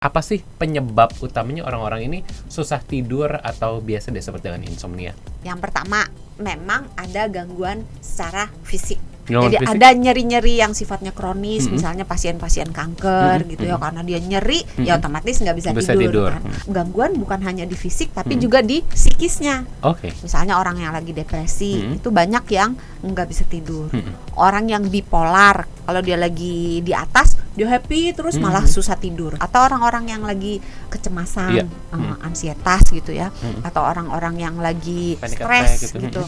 Apa sih penyebab utamanya orang-orang ini susah tidur atau biasa disebut dengan insomnia? Yang pertama, memang ada gangguan secara fisik. Gangguan Jadi fisik? ada nyeri-nyeri yang sifatnya kronis, misalnya pasien-pasien kanker gitu ya, karena dia nyeri, ya otomatis nggak bisa tidur. Kan? Gangguan bukan hanya di fisik, tapi juga di psikisnya. Oke. Misalnya orang yang lagi depresi, itu banyak yang nggak bisa tidur. Orang yang bipolar, kalau dia lagi di atas, dia happy terus malah susah tidur. Atau orang-orang yang lagi kecemasan, ansietas gitu ya, atau orang-orang yang lagi Panic stres attack gitu. gitu.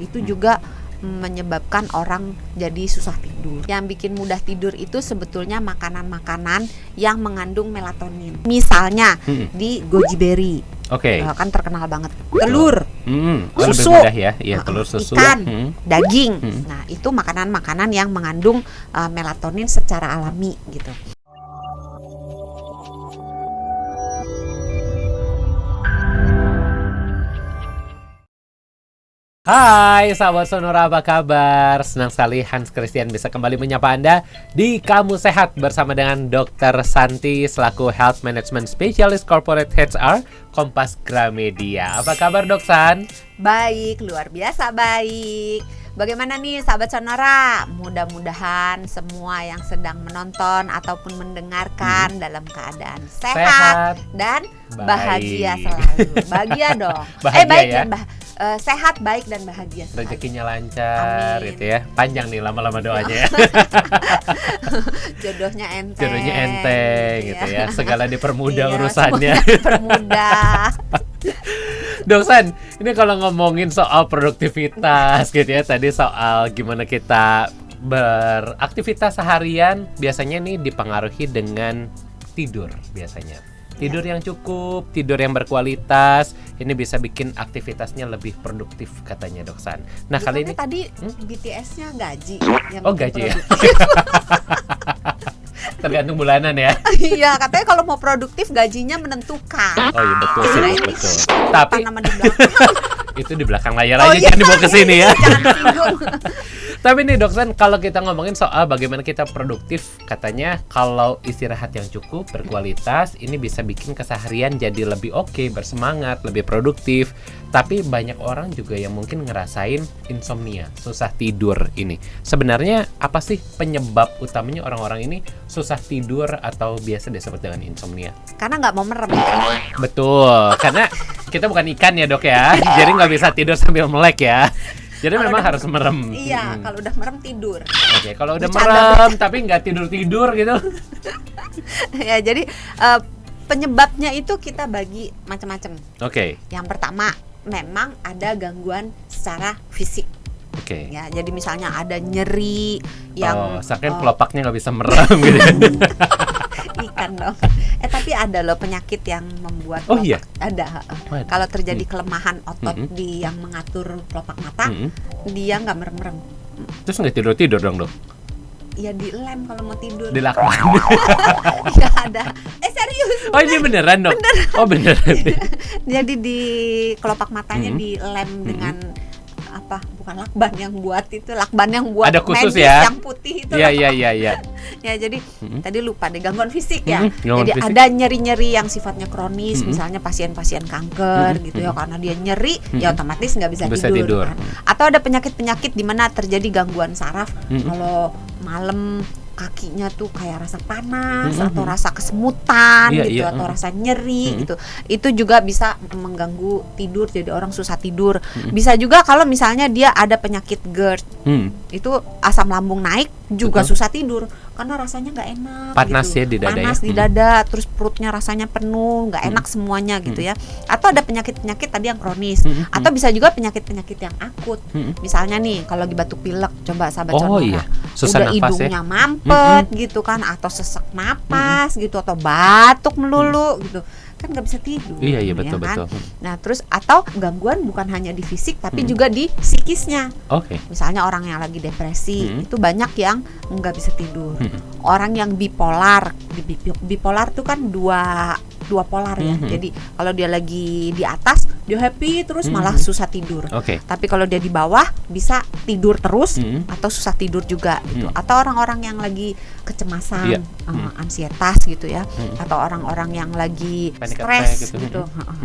Itu juga menyebabkan orang jadi susah tidur. Yang bikin mudah tidur itu sebetulnya makanan-makanan yang mengandung melatonin. Misalnya di goji berry, Oke. kan terkenal banget. Telur, Lebih susu, mudah ya, telur, susu, ikan, daging. Nah, itu makanan-makanan yang mengandung melatonin secara alami gitu. Hai sahabat Sonora, apa kabar? Senang sekali Hans Christian bisa kembali menyapa Anda di Kamu Sehat bersama dengan Dr. Santi selaku Health Management Specialist Corporate HR Kompas Gramedia. Apa kabar Dok San? Baik, luar biasa baik. Bagaimana nih sahabat Sonora? Mudah-mudahan semua yang sedang menonton ataupun mendengarkan dalam keadaan sehat dan bahagia selalu. Bahagia dong. Bahagia Baik ya? dan sehat, baik dan bahagia selalu. Rezekinya lancar. Amin. Gitu ya. Panjang nih lama-lama doanya ya. Jodohnya enteng. Jodohnya enteng gitu ya. Segala dipermudah Iya, urusannya. semuanya dipermudah. Dok San, ini kalau ngomongin soal produktivitas gitu ya, tadi soal gimana kita beraktivitas seharian, biasanya nih dipengaruhi dengan tidur biasanya. Tidur yang cukup, tidur yang berkualitas, ini bisa bikin aktivitasnya lebih produktif katanya Dok San. Nah, kali ini tadi BTS-nya gaji yang Oh, bikin gaji ya? produktif. Tergantung bulanan ya. Iya, katanya kalau mau produktif gajinya menentukan. Oh iya, betul sih, Nah, ini betul. apa Tapi nama di belakang? itu di belakang layar Oh, aja, iya. jangan dibawa ke sini ya. Jangan disinggung. Tapi nih Dok San, kalau kita ngomongin soal bagaimana kita produktif, katanya kalau istirahat yang cukup, berkualitas, ini bisa bikin keseharian jadi lebih oke, bersemangat, lebih produktif. Tapi banyak orang juga yang mungkin ngerasain insomnia, susah tidur ini. Sebenarnya apa sih penyebab utamanya orang-orang ini susah tidur atau biasa disebut dengan insomnia? Karena nggak mau merem. Betul, karena kita bukan ikan ya Dok ya, jadi nggak bisa tidur sambil melek ya. Jadi Kalau memang udah- harus merem. Iya, kalau udah merem tidur. Oke, kalau udah Bercanda, merem tapi nggak tidur-tidur gitu. Ya, jadi penyebabnya itu kita bagi macam-macam. Oke, Yang pertama, memang ada gangguan secara fisik. oke. Ya, jadi misalnya ada nyeri yang Saking pelopaknya nggak bisa merem gitu. ikan dong. Tapi ada loh penyakit yang membuat Oh, kelopak. iya? Ada. Waduh. Kalau terjadi kelemahan otot di yang mengatur kelopak mata, dia nggak merem-merem. Terus nggak tidur-tidur dong Dok? Ya dilem kalau mau tidur. Dilakban. Ya ada. Serius. Oh ini beneran Dok? Oh beneran. Jadi di kelopak matanya dilem dengan apa? Bukan lakban yang buat itu, lakban yang buat Ada khusus medis ya? yang putih itu. Iya loh. iya iya iya. Ya jadi tadi lupa deh, gangguan fisik ya. Gangguan Jadi fisik. ada nyeri-nyeri yang sifatnya kronis, misalnya pasien-pasien kanker gitu ya, karena dia nyeri, ya otomatis nggak bisa, Bisa tidur. tidur. Kan? Atau ada penyakit-penyakit di mana terjadi gangguan saraf, kalau malam kakinya tuh kayak rasa panas atau rasa kesemutan Iya, gitu, iya. atau rasa nyeri gitu. Itu juga bisa mengganggu tidur, jadi orang susah tidur. Bisa juga kalau misalnya dia ada penyakit GERD, itu asam lambung naik juga Betul. susah tidur karena rasanya nggak enak. Panas gitu. ya di dada Panas ya? di dada, terus perutnya rasanya penuh, nggak enak semuanya gitu ya. Atau ada penyakit-penyakit tadi yang kronis, atau bisa juga penyakit-penyakit yang akut. Misalnya nih kalau lagi batuk pilek, coba sahabat Oh Sonora, iya, susah udah nafas ya. hidungnya mampet gitu kan, atau sesak napas gitu, atau batuk melulu gitu, kan nggak bisa tidur. Iya iya ya betul kan? betul. Nah terus atau gangguan bukan hanya di fisik tapi juga di psikisnya. Oke. Misalnya orang yang lagi depresi, itu banyak yang nggak bisa tidur. Orang yang bipolar, bipolar tuh kan dua dua polar ya. Mhm. Jadi kalau dia lagi di atas dia happy terus malah susah tidur. Oke. Tapi kalau dia di bawah bisa tidur terus Mhm. atau susah tidur juga gitu. Mhm. Atau orang-orang yang lagi kecemasan, Iya. ansietas gitu ya. Mhm. Atau orang-orang yang lagi Panic attack stres gitu. gitu.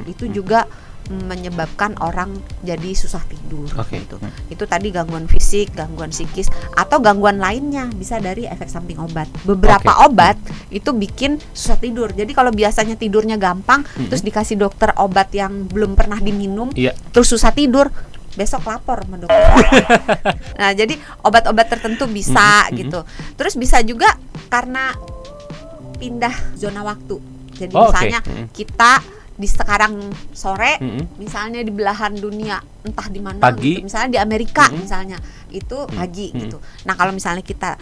Itu juga menyebabkan orang jadi susah tidur Oke. gitu. Itu tadi gangguan fisik, gangguan psikis atau gangguan lainnya bisa dari efek samping obat. Beberapa Oke. obat itu bikin susah tidur. Jadi kalau biasanya tidurnya gampang terus dikasih dokter obat yang belum pernah diminum Iya. terus susah tidur, besok lapor sama dokter. Nah, jadi obat-obat tertentu bisa gitu. Terus bisa juga karena pindah zona waktu. Jadi Oh, oke. misalnya kita di sekarang sore, Mhm. misalnya di belahan dunia entah di mana, Pagi. gitu. Misalnya di Amerika, Mhm. misalnya itu pagi Mhm. gitu. Nah kalau misalnya kita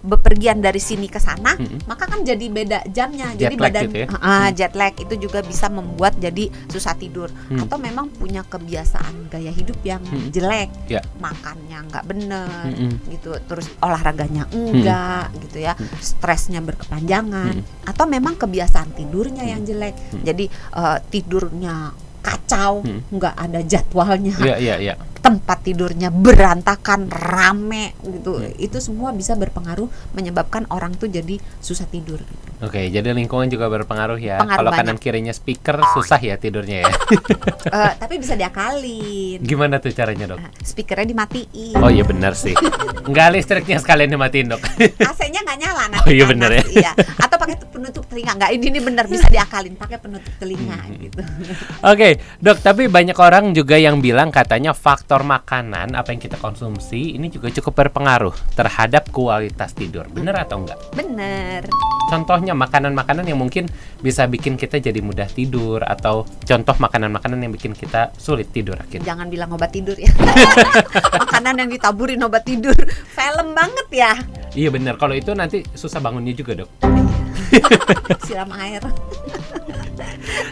bepergian dari sini ke sana, Mhm. maka kan jadi beda jamnya. Jet Jadi lag badan gitu ya? jet lag itu juga bisa membuat jadi susah tidur. Atau memang punya kebiasaan gaya hidup yang jelek, Ya. makannya nggak bener, Mhm. gitu. Terus olahraganya enggak, gitu ya. Stresnya berkepanjangan, atau memang kebiasaan tidurnya yang jelek. Jadi tidurnya kacau, nggak ada jadwalnya, Iya. tempat tidurnya berantakan, rame gitu. Itu semua bisa berpengaruh menyebabkan orang tuh jadi susah tidur. Oke, jadi lingkungan juga berpengaruh ya. Pengaruh Kalau banyak. kanan kirinya speaker susah ya tidurnya ya. Tapi bisa diakalin. Gimana tuh caranya, Dok? Speakernya dimatiin. Oh iya benar sih. Enggak, listriknya sekalian dimatiin, Dok. AC-nya nggak nyala nanti. Oh iya panas. bener ya. Iya. Atau pakai penutup telinga. Nggak, ini bener bisa diakalin pakai penutup telinga gitu. Oke, Dok, tapi banyak orang juga yang bilang katanya faktor makanan apa yang kita konsumsi ini juga cukup berpengaruh terhadap kualitas tidur. Benar atau enggak? Bener. Contohnya makanan-makanan yang mungkin bisa bikin kita jadi mudah tidur, atau contoh makanan-makanan yang bikin kita sulit tidur akhirnya. Jangan bilang obat tidur ya. Makanan yang ditaburin obat tidur. Film banget ya. Iya benar, kalau itu nanti susah bangunnya juga, Dok. Siram air.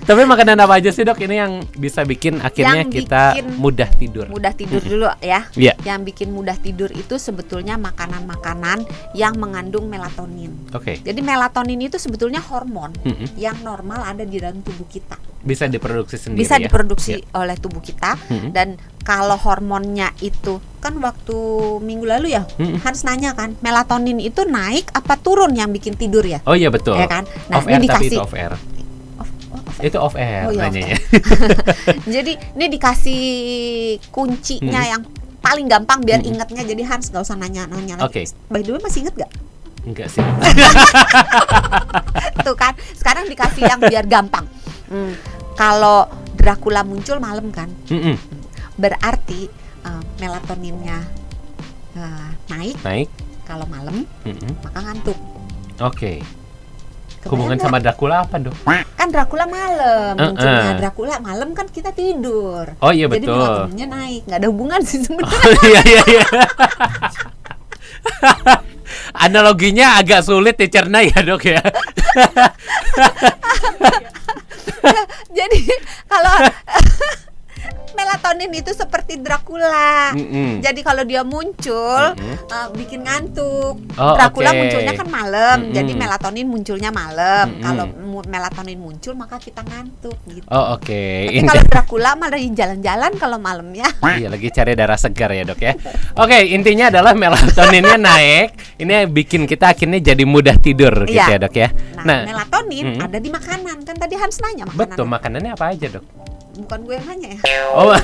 Tapi makanan apa aja sih, Dok, ini yang bisa bikin akhirnya Yang kita bikin mudah tidur? Mudah tidur dulu ya. Iya. Yang bikin mudah tidur itu sebetulnya makanan-makanan yang mengandung melatonin. Oke. Jadi melatonin itu sebetulnya hormon Mhm. yang normal ada di dalam tubuh kita. Bisa diproduksi sendiri Bisa ya? diproduksi Iya. oleh tubuh kita. Mhm. Dan kalau hormonnya itu kan waktu minggu lalu ya Hans nanya kan, melatonin itu naik apa turun yang bikin tidur ya? Oh iya betul. Ya kan? Nah, Off ini air, tapi dikasih itu off air. off Itu off air Oh, iya, nanyanya. Jadi ini dikasih kuncinya yang paling gampang biar ingatnya. Jadi Hans nggak usah nanya-nanya lagi. Oke. By the way masih inget gak? Enggak sih. Tuh kan, sekarang dikasih yang biar gampang. Kalau Dracula muncul malam kan, Mm-mm. berarti melatoninnya naik. Naik. Kalau malam Mm-mm. maka ngantuk. Oke. Kebayang Hubungan nggak? sama Dracula apa, Dok? Kan Dracula malam munculnya. Dracula malam kan kita tidur. Oh iya Jadi betul. melatoninnya naik. Nggak ada hubungan sih sebenarnya. Oh, iya. Analoginya agak sulit dicerna ya, Dok ya. Jadi kalau melatonin itu seperti Dracula. Mm-mm. Jadi kalau dia muncul bikin ngantuk. Oh, Dracula oke. munculnya kan malam. Mm-mm. Jadi melatonin munculnya malam. Mm-mm. Kalau melatonin muncul maka kita ngantuk gitu. Oh oke. Tapi kalau Dracula malah jalan-jalan kalau malamnya. Iya lagi cari darah segar ya, Dok ya. Oke, intinya adalah melatoninnya naik. Ini bikin kita akhirnya jadi mudah tidur gitu Iya. ya, Dok ya. Nah, melatonin Mm-mm. ada di makanan. Kan tadi Hans nanya makanan. Betul, makanannya apa aja, Dok? Bukan gue yang nanya ya. Oh.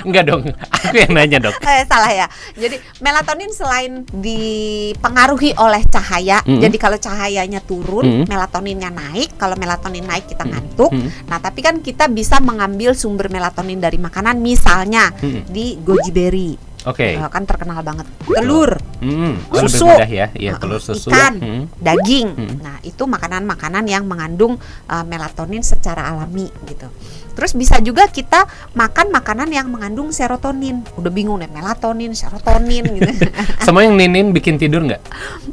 Enggak dong, aku yang nanya, Dok. Salah ya. Jadi melatonin selain dipengaruhi oleh cahaya, jadi kalau cahayanya turun, melatoninnya naik. Kalau melatonin naik kita ngantuk. Nah, tapi kan kita bisa mengambil sumber melatonin dari makanan, misalnya di goji berry. Oke. Kan terkenal banget. Telur, Oh, lebih susu, mudah ya. Iya, telur, susu. ikan, daging. Nah, itu makanan-makanan yang mengandung melatonin secara alami gitu. Terus bisa juga kita makan makanan yang mengandung serotonin. Udah bingung deh, melatonin, serotonin gitu. Semua yang ninin bikin tidur nggak?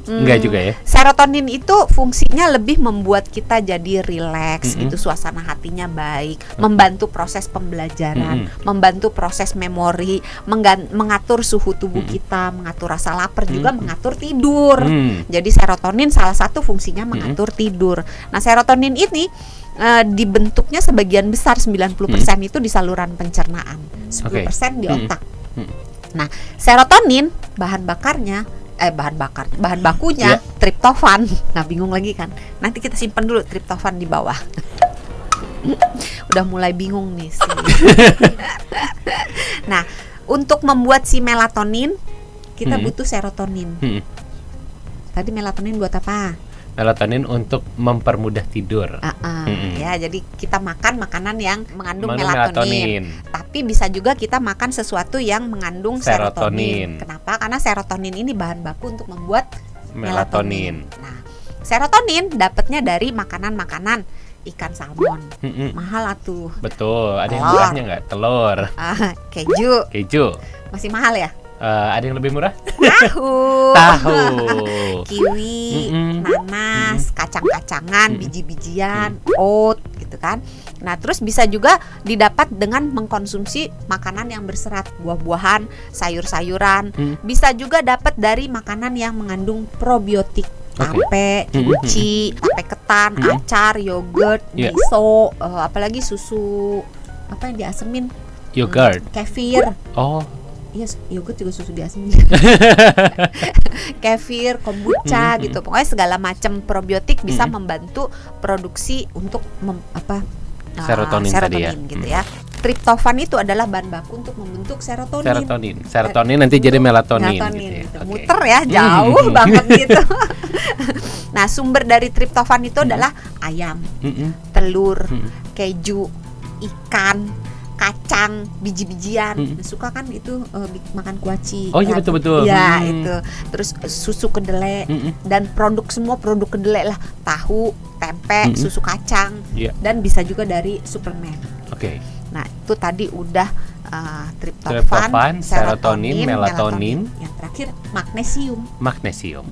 Nggak juga ya? Serotonin itu fungsinya lebih membuat kita jadi rileks gitu, suasana hatinya baik, membantu proses pembelajaran, membantu proses memori, mengatur mengatur suhu tubuh kita, mengatur rasa lapar, juga mengatur tidur. Jadi serotonin salah satu fungsinya mengatur tidur. Nah, serotonin ini dibentuknya sebagian besar 90% itu di saluran pencernaan, 10% di otak. Nah, serotonin bahan bakunya triptofan. Nah, bingung lagi kan? Nanti kita simpan dulu triptofan di bawah. Udah mulai bingung nih sih. Nah, untuk membuat si melatonin kita butuh serotonin. Tadi melatonin buat apa? Melatonin untuk mempermudah tidur. Ya, jadi kita makan makanan yang mengandung melatonin. Tapi bisa juga kita makan sesuatu yang mengandung serotonin. Kenapa? Karena serotonin ini bahan baku untuk membuat melatonin. Nah, serotonin dapatnya dari makanan-makanan ikan salmon. Mahal atuh. Betul. Ada yang murahnya nggak? Telur. Keju. Masih mahal ya? Ada yang lebih murah? Tahu. Kiwi, nanas, kacang-kacangan, biji-bijian, oat gitu kan. Nah, terus bisa juga didapat dengan mengkonsumsi makanan yang berserat, buah-buahan, sayur-sayuran. Bisa juga dapat dari makanan yang mengandung probiotik. Tape, kimchi, tape ketan, acar, yogurt, miso, apalagi susu apa yang diasemin? Yogurt. Kefir. Oh. Iya, yogurt juga susu diasemin. Kefir, kombucha gitu. Pokoknya segala macam probiotik bisa membantu produksi untuk serotonin tadi ya. Gitu ya. Triptofan itu adalah bahan baku untuk membentuk serotonin. Serotonin nanti jadi melatonin gitu ya. Muter ya, jauh banget gitu. Nah, sumber dari triptofan itu adalah ayam, telur, keju, ikan, kacang, biji-bijian. Suka kan itu makan kuaci. Oh iya, betul-betul. Ya, itu. Terus susu kedelai dan semua produk kedelai lah, tahu, tempe, susu kacang, dan bisa juga dari suplemen. Nah, itu tadi udah triptofan, serotonin, melatonin, yang terakhir magnesium.